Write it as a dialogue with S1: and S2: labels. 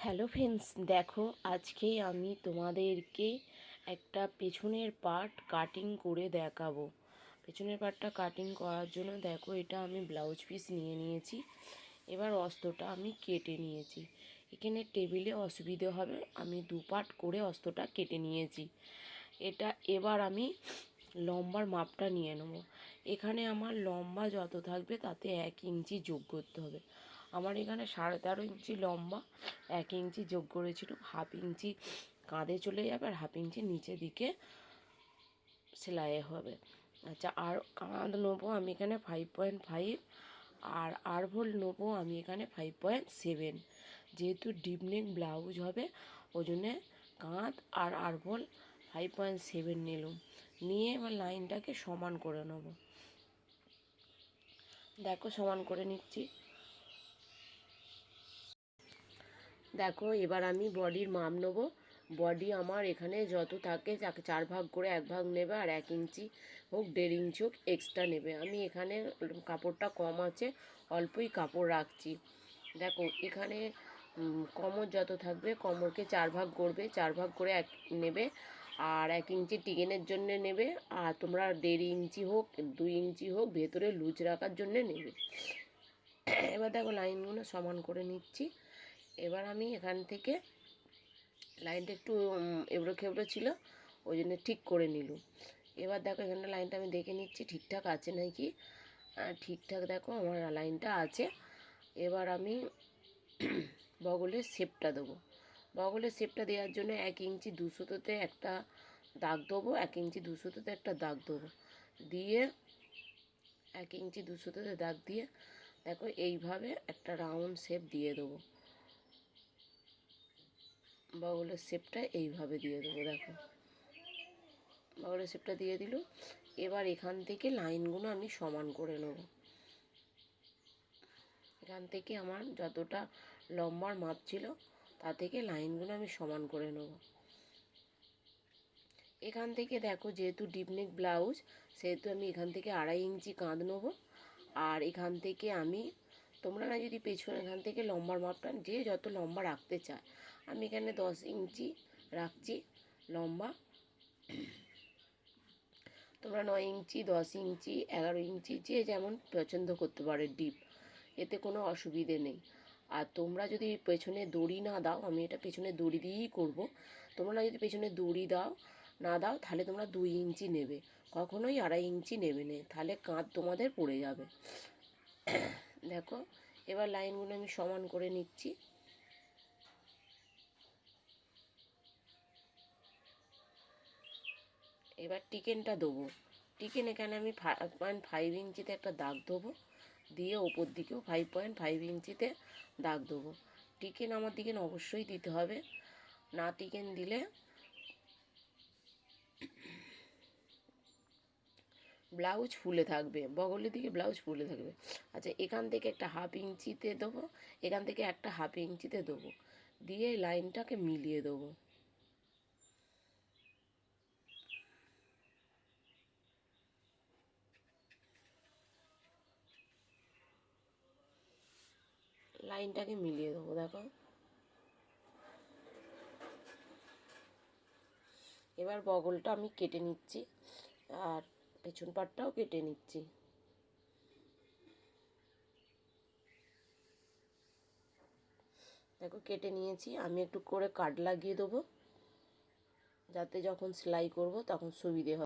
S1: Hello friends, দেখো আজকে আমি তোমাদেরকে একটা পেছনের পার্ট কাটিং করে দেখাবো। পেছনের পার্টটা কাটিং করার জন্য দেখো, এটা আমি ব্লাউজ পিস নিয়ে নিয়েছি। এবার অস্ত্রটা আমি কেটে নিয়েছি। এখানে টেবিলে অসুবিধে হবে, আমি দু পার্ট করে অস্ত্রটা কেটে নিয়েছি। এবার আমি লম্বার মাপটা নিয়ে নেব। এখানে আমার লম্বা যত থাকবে তাতে 1 ইঞ্চি যোগ করতে হবে। আমার এখানে 13.5 ইঞ্চি লম্বা, 1 ইঞ্চি যোগ করেছিল। 1/2 ইঞ্চি কাঁধে চলে যাবে আর 1/2 ইঞ্চি নিচের দিকে সেলাই হবে। আচ্ছা, আর কাঁধ নেবো আমি এখানে 5.5, আর আরভোল নেবো আমি এখানে 5.7। যেহেতু ডিপনেক ব্লাউজ হবে ওই জন্যে কাঁধ আর আরভোল 5.7 নিলাম। নিয়ে এবার লাইনটাকে সমান করে নেব। দেখো সমান করে নিচ্ছি। দেখো এবার আমি বডির মাপ নেব। বডি আমার এখানে যত থাকে তাকে 4 ভাগ করে 1 ভাগ নেবে, আর 1 ইঞ্চি হোক 1.5 ইঞ্চি হোক এক্সট্রা নেবে। আমি এখানে কাপড়টা কম আছে, অল্পই কাপড় রাখছি। দেখো এখানে কোমর যত থাকবে কোমরকে 4 ভাগ করবে, 4 ভাগ করে নেবে, আর 1 ইঞ্চি টিকেনের জন্য নেবে, আর তোমরা 1.5 ইঞ্চি হোক 2 ইঞ্চি হোক ভেতরে লুজ রাখার জন্য নেবে। এবার দেখো লাইনগুলো সমান করে নিচ্ছি। এবার আমি এখান থেকে লাইনটা একটু এবড়ো খেবড়ো ছিল, ওই জন্য ঠিক করে নিলুম। এবার দেখো এখানে লাইনটা আমি দেখে নিচ্ছি ঠিকঠাক আছে নাকি। ঠিকঠাক দেখো আমার লাইনটা আছে। এবার আমি বগলের শেপটা দেবো। বগলের শেপটা দেওয়ার জন্য 1 ইঞ্চি 200-তে একটা দাগ দেবো, 1 ইঞ্চি 200-তে একটা দাগ দেবো, দিয়ে 1 ইঞ্চি 200-তে দাগ দিয়ে দেখো এইভাবে একটা রাউন্ড শেপ দিয়ে দেবো। বগলের শেপটা এইভাবে দিয়ে দেবো। দেখো বগলের শেপটা দিয়ে দিল। এবার এখান থেকে লাইনগুলো আমি সমান করে নেব। এখান থেকে আমার যতটা লম্বার মাপ ছিল তা থেকে লাইনগুলো আমি সমান করে নেব। এখান থেকে দেখো যেহেতু ডিপনেক ব্লাউজ সেহেতু আমি এখান থেকে 2.5 ইঞ্চি কাঁধ নেব। আর এখান থেকে আমি, তোমরা না যদি পেছনে এখান থেকে লম্বার মাপটা যে যত লম্বা রাখতে চায়, আমি এখানে 10 ইঞ্চি রাখছি লম্বা। তোমরা 9 ইঞ্চি 10 ইঞ্চি 11 ইঞ্চি যে যেমন পছন্দ করতে পারে ডিপ, এতে কোনো অসুবিধে নেই। আর তোমরা যদি পেছনে দড়ি না দাও, আমি এটা পেছনে দড়ি দিয়েই করব, তোমরা যদি পেছনে দড়ি না দাও তাহলে তোমরা 2 ইঞ্চি নেবে, কখনোই 2.5 ইঞ্চি নেবে না, তাহলে কাঁধ তোমাদের পড়ে যাবে। দেখো এবার লাইনগুলো আমি সমান করে নিচ্ছি। এবার টিকেনটা দেবো। টিকেন এখানে আমি 5.5 ইঞ্চিতে একটা দাগ দেবো, দিয়ে ওপর দিকেও 5.5 ইঞ্চিতে দাগ দেবো। টিকেন আমার দিকে অবশ্যই দিতে হবে, না টিকেন দিলে ব্লাউজ ফুলে থাকবে, বগলের দিকে ব্লাউজ ফুলে থাকবে। আচ্ছা, এখান থেকে একটা 1/2 ইঞ্চিতে দেবো, এখান থেকে একটা 1/2 ইঞ্চিতে দেবো, দিয়ে লাইনটাকে মিলিয়ে দেবো। লাইনটাকে মিলিয়ে দেবো। দেখো এবার বগলটা আমি কেটে নিচ্ছি, আর পেছন পাটটাও কেটে নিচ্ছি। দেখো কেটে নিয়েছি, আমি একটু করে কাট লাগিয়ে দেবো যাতে যখন সেলাই করব তখন সুবিধে হয়।